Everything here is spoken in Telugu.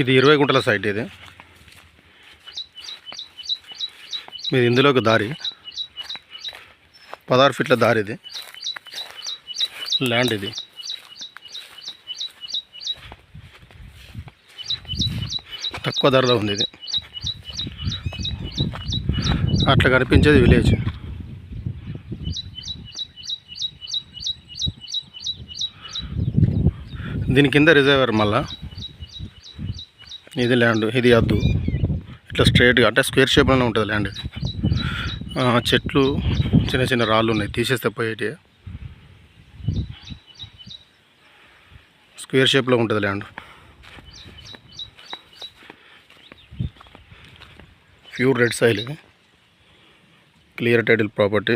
ఇది 20 గుంటల సైట్. ఇది మీది ఇందులోకి దారి 16 ఫీట్ల దారి. ఇది ల్యాండ్. ఇది తక్కువ ధరలో ఉంది. ఇది అట్లా కనిపించేది విలేజ్. దీని కింద రిజర్వర్. మళ్ళా ఇది ల్యాండ్. ఇది అద్దు ఇట్లా స్ట్రైట్గా అంటే స్క్వేర్ షేప్లోనే ఉంటుంది ల్యాండ్. ఇది చెట్లు చిన్న చిన్న రాళ్ళు ఉన్నాయి, తీసేస్తే పోయేటి. స్క్వేర్ షేప్లో ఉంటుంది ల్యాండ్. Pure red soil. ఇది క్లియర్ టైటిల్ ప్రాపర్టీ.